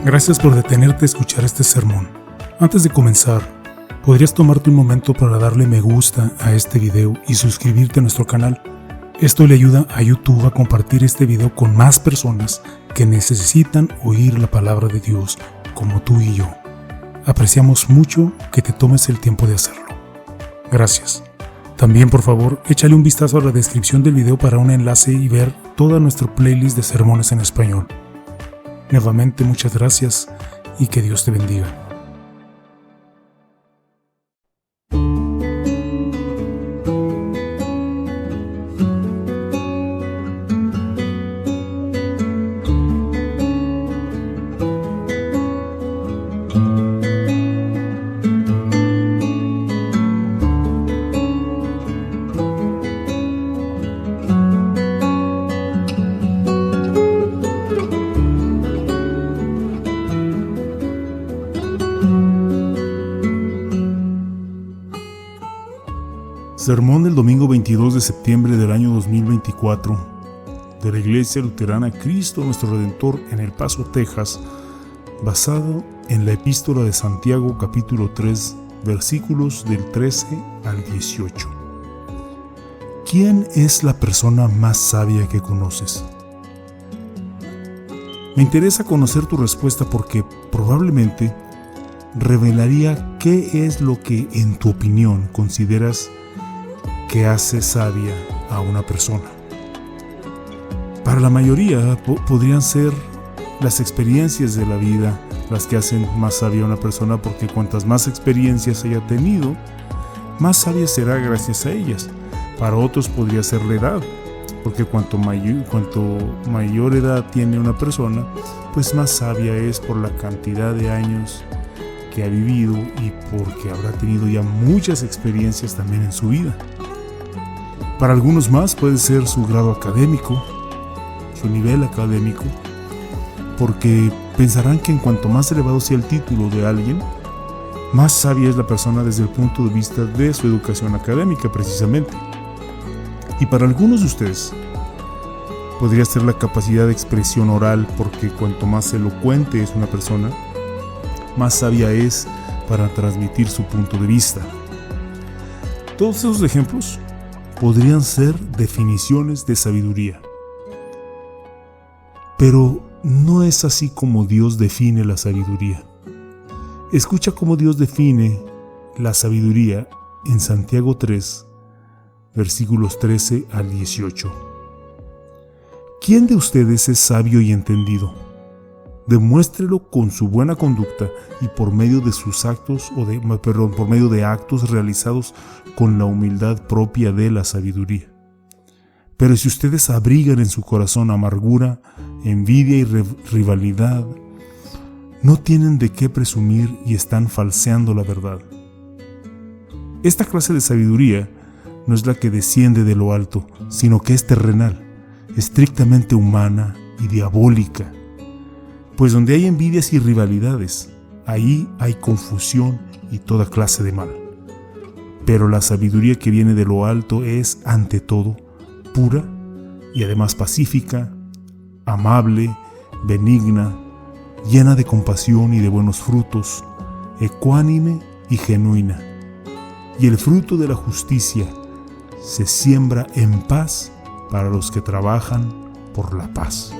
Gracias por detenerte a escuchar este sermón. Antes de comenzar, ¿podrías tomarte un momento para darle me gusta a este video y suscribirte a nuestro canal? Esto le ayuda a YouTube a compartir este video con más personas que necesitan oír la palabra de Dios, como tú y yo. Apreciamos mucho que te tomes el tiempo de hacerlo. Gracias. También, por favor, échale un vistazo a la descripción del video para un enlace y ver toda nuestra playlist de sermones en español. Nuevamente, muchas gracias y que Dios te bendiga. Sermón del domingo 22 de septiembre del año 2024 de la Iglesia Luterana Cristo Nuestro Redentor en El Paso, Texas, basado en la Epístola de Santiago capítulo 3, versículos del 13 al 18. ¿Quién es la persona más sabia que conoces? Me interesa conocer tu respuesta porque probablemente revelaría qué es lo que en tu opinión consideras que hace sabia a una persona. Para la mayoría podrían ser las experiencias de la vida las que hacen más sabia a una persona, porque cuantas más experiencias haya tenido, más sabia será gracias a ellas. Para otros podría ser la edad, porque cuanto mayor edad tiene una persona, pues más sabia es por la cantidad de años que ha vivido y porque habrá tenido ya muchas experiencias también en su vida. Para algunos más puede ser su grado académico, su nivel académico, porque pensarán que en cuanto más elevado sea el título de alguien, más sabia es la persona desde el punto de vista de su educación académica precisamente. Y para algunos de ustedes podría ser la capacidad de expresión oral, porque cuanto más elocuente es una persona, más sabia es para transmitir su punto de vista. Todos esos ejemplos podrían ser definiciones de sabiduría. Pero no es así como Dios define la sabiduría. Escucha cómo Dios define la sabiduría en Santiago 3, versículos 13 al 18. ¿Quién de ustedes es sabio y entendido? Demuéstrelo con su buena conducta y por medio de sus actos por medio de actos realizados con la humildad propia de la sabiduría. Pero si ustedes abrigan en su corazón amargura, envidia y rivalidad, no tienen de qué presumir y están falseando la verdad. Esta clase de sabiduría no es la que desciende de lo alto, sino que es terrenal, estrictamente humana y diabólica. Pues donde hay envidias y rivalidades, ahí hay confusión y toda clase de mal. Pero la sabiduría que viene de lo alto es, ante todo, pura y además pacífica, amable, benigna, llena de compasión y de buenos frutos, ecuánime y genuina. Y el fruto de la justicia se siembra en paz para los que trabajan por la paz.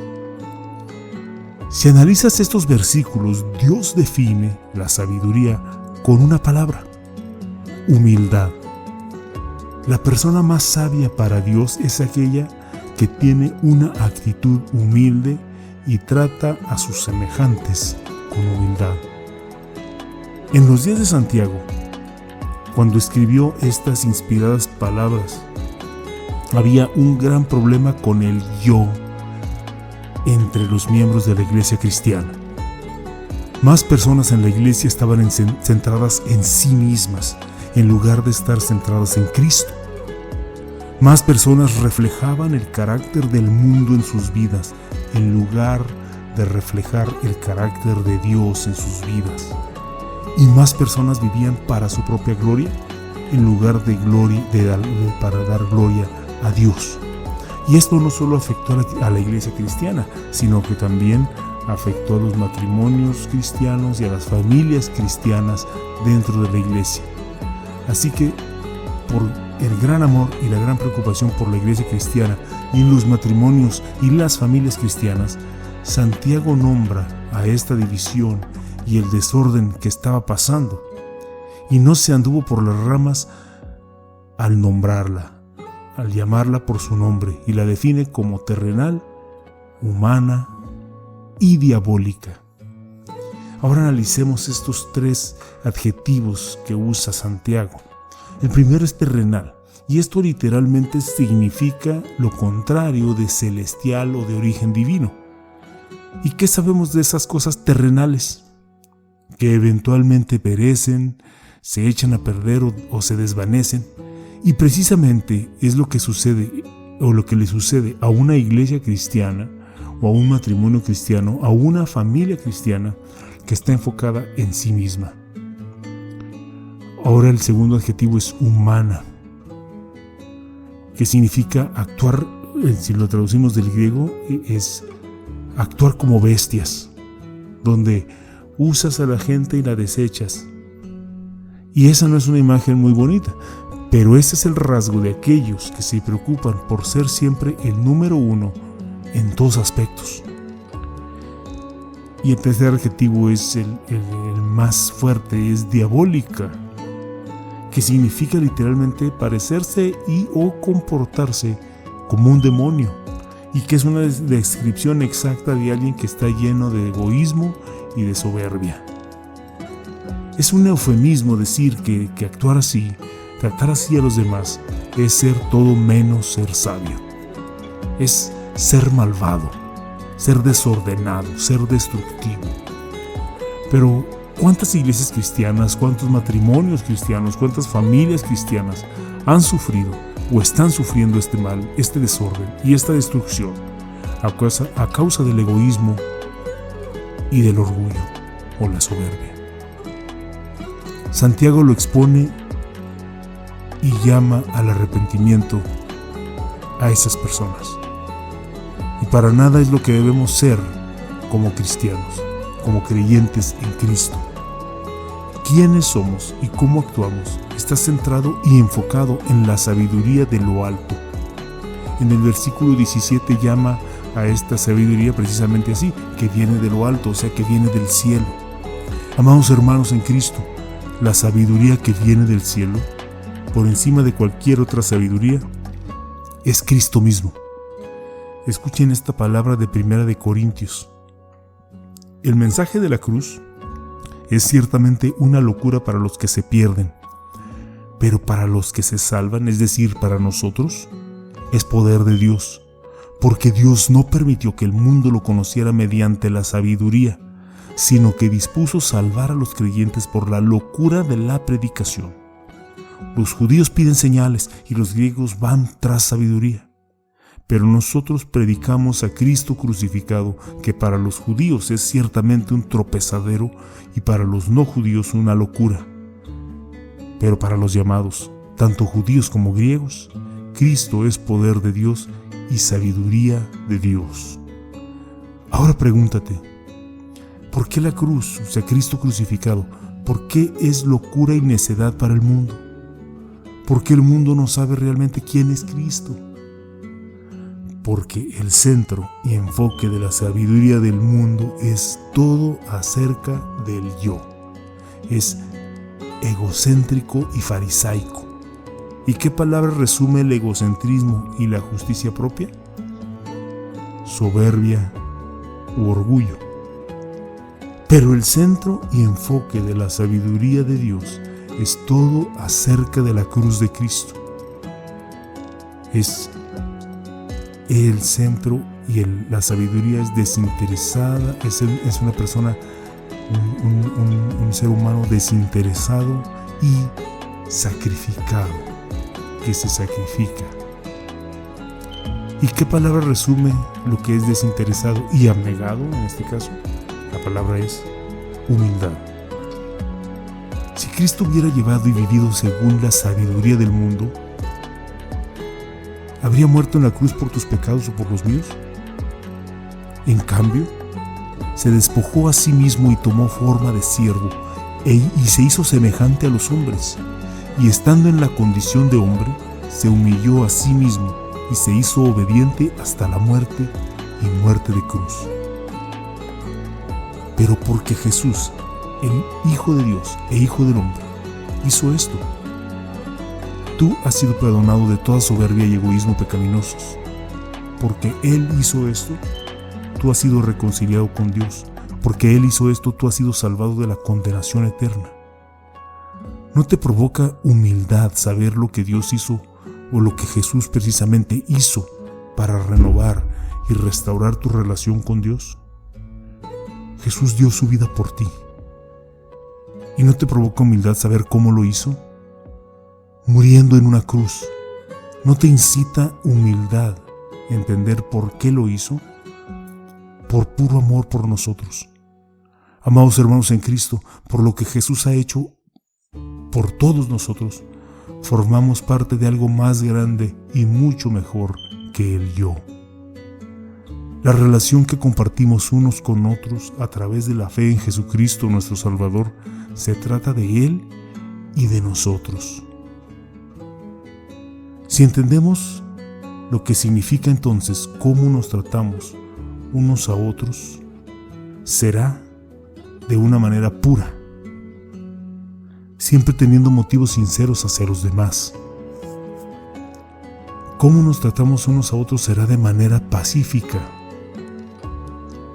Si analizas estos versículos, Dios define la sabiduría con una palabra: humildad. La persona más sabia para Dios es aquella que tiene una actitud humilde y trata a sus semejantes con humildad. En los días de Santiago, cuando escribió estas inspiradas palabras, había un gran problema con el yo entre los miembros de la iglesia cristiana. Más personas en la iglesia estaban centradas en sí mismas, en lugar de estar centradas en Cristo. Más personas reflejaban el carácter del mundo en sus vidas, en lugar de reflejar el carácter de Dios en sus vidas. Y más personas vivían para su propia gloria, en lugar para dar gloria a Dios. Y esto no solo afectó a la iglesia cristiana, sino que también afectó a los matrimonios cristianos y a las familias cristianas dentro de la iglesia. Así que, por el gran amor y la gran preocupación por la iglesia cristiana y los matrimonios y las familias cristianas, Santiago nombra a esta división y el desorden que estaba pasando, y no se anduvo por las ramas al nombrarla, al llamarla por su nombre, y la define como terrenal, humana y diabólica. Ahora analicemos estos tres adjetivos que usa Santiago. El primero es terrenal, y esto literalmente significa lo contrario de celestial o de origen divino. ¿Y qué sabemos de esas cosas terrenales? Que eventualmente perecen, se echan a perder o se desvanecen, y precisamente es lo que sucede o lo que le sucede a una iglesia cristiana o a un matrimonio cristiano, a una familia cristiana que está enfocada en sí misma. Ahora el segundo adjetivo es humana, que significa actuar, si lo traducimos del griego, es actuar como bestias, donde usas a la gente y la desechas. Y esa no es una imagen muy bonita, pero ese es el rasgo de aquellos que se preocupan por ser siempre el número uno en todos aspectos. Y el tercer adjetivo es el más fuerte, es diabólica, que significa literalmente parecerse y o comportarse como un demonio, y que es una descripción exacta de alguien que está lleno de egoísmo y de soberbia. Es un eufemismo decir que actuar así, tratar así a los demás, es ser todo menos ser sabio. Es ser malvado, ser desordenado, ser destructivo. Pero ¿cuántas iglesias cristianas, cuántos matrimonios cristianos, cuántas familias cristianas han sufrido o están sufriendo este mal, este desorden y esta destrucción a causa del egoísmo y del orgullo o la soberbia? Santiago lo expone y llama al arrepentimiento a esas personas. Y para nada es lo que debemos ser como cristianos, como creyentes en Cristo. Quiénes somos y cómo actuamos está centrado y enfocado en la sabiduría de lo alto. En el versículo 17 llama a esta sabiduría precisamente así, que viene de lo alto, o sea, que viene del cielo. Amados hermanos en Cristo, la sabiduría que viene del cielo, por encima de cualquier otra sabiduría, es Cristo mismo. Escuchen esta palabra de 1 de Corintios. El mensaje de la cruz es ciertamente una locura para los que se pierden, pero para los que se salvan, es decir, para nosotros, es poder de Dios, porque Dios no permitió que el mundo lo conociera mediante la sabiduría, sino que dispuso salvar a los creyentes por la locura de la predicación. Los judíos piden señales y los griegos van tras sabiduría. Pero nosotros predicamos a Cristo crucificado, que para los judíos es ciertamente un tropezadero y para los no judíos una locura. Pero para los llamados, tanto judíos como griegos, Cristo es poder de Dios y sabiduría de Dios. Ahora pregúntate, ¿por qué la cruz, o sea, Cristo crucificado, por qué es locura y necedad para el mundo? ¿Por qué el mundo no sabe realmente quién es Cristo? Porque el centro y enfoque de la sabiduría del mundo es todo acerca del yo. Es egocéntrico y farisaico. ¿Y qué palabra resume el egocentrismo y la justicia propia? Soberbia u orgullo. Pero el centro y enfoque de la sabiduría de Dios es todo acerca de la cruz de Cristo. Es el centro y la sabiduría es desinteresada, es una persona, un ser humano desinteresado y sacrificado, que se sacrifica. ¿Y qué palabra resume lo que es desinteresado y abnegado en este caso? La palabra es humildad. Si Cristo hubiera llevado y vivido según la sabiduría del mundo, ¿habría muerto en la cruz por tus pecados o por los míos? En cambio, se despojó a sí mismo y tomó forma de siervo, y se hizo semejante a los hombres, y estando en la condición de hombre, se humilló a sí mismo y se hizo obediente hasta la muerte y muerte de cruz. Pero porque Jesús, el Hijo de Dios e Hijo del hombre, hizo esto, tú has sido perdonado de toda soberbia y egoísmo pecaminosos. Porque Él hizo esto, tú has sido reconciliado con Dios. Porque Él hizo esto, tú has sido salvado de la condenación eterna. ¿No te provoca humildad saber lo que Dios hizo o lo que Jesús precisamente hizo para renovar y restaurar tu relación con Dios? Jesús dio su vida por ti. ¿Y no te provoca humildad saber cómo lo hizo? Muriendo en una cruz. ¿No te incita humildad entender por qué lo hizo? Por puro amor por nosotros. Amados hermanos en Cristo, por lo que Jesús ha hecho por todos nosotros, formamos parte de algo más grande y mucho mejor que el yo. La relación que compartimos unos con otros a través de la fe en Jesucristo nuestro Salvador se trata de Él y de nosotros. Si entendemos lo que significa entonces cómo nos tratamos unos a otros, será de una manera pura, siempre teniendo motivos sinceros hacia los demás. Cómo nos tratamos unos a otros será de manera pacífica,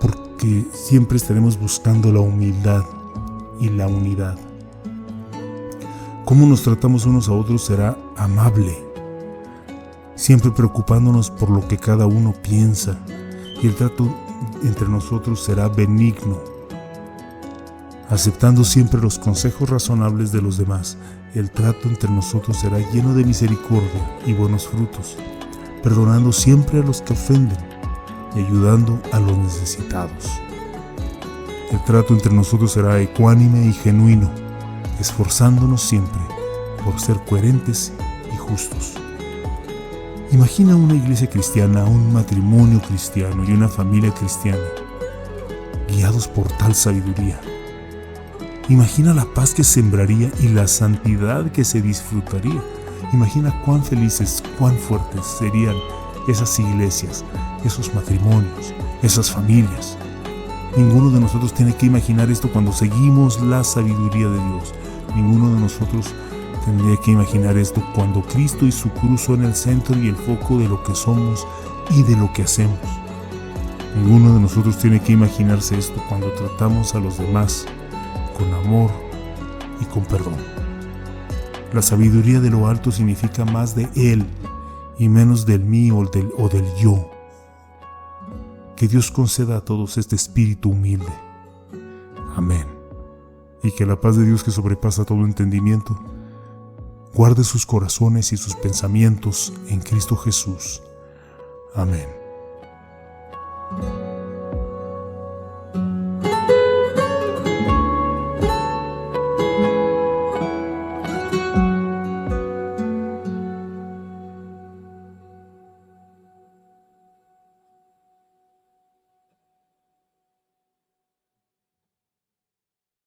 porque siempre estaremos buscando la humildad y la unidad. Cómo nos tratamos unos a otros será amable, siempre preocupándonos por lo que cada uno piensa, y el trato entre nosotros será benigno, aceptando siempre los consejos razonables de los demás. El trato entre nosotros será lleno de misericordia y buenos frutos, perdonando siempre a los que ofenden y ayudando a los necesitados. El trato entre nosotros será ecuánime y genuino, esforzándonos siempre por ser coherentes y justos. Imagina una iglesia cristiana, un matrimonio cristiano y una familia cristiana, guiados por tal sabiduría. Imagina la paz que sembraría y la santidad que se disfrutaría. Imagina cuán felices, cuán fuertes serían esas iglesias, esos matrimonios, esas familias. Ninguno de nosotros tiene que imaginar esto cuando seguimos la sabiduría de Dios. Ninguno de nosotros tendría que imaginar esto cuando Cristo y su cruz son el centro y el foco de lo que somos y de lo que hacemos. Ninguno de nosotros tiene que imaginarse esto cuando tratamos a los demás con amor y con perdón. La sabiduría de lo alto significa más de Él y menos del mí o del yo. Que Dios conceda a todos este espíritu humilde. Amén. Y que la paz de Dios, que sobrepasa todo entendimiento, guarde sus corazones y sus pensamientos en Cristo Jesús. Amén.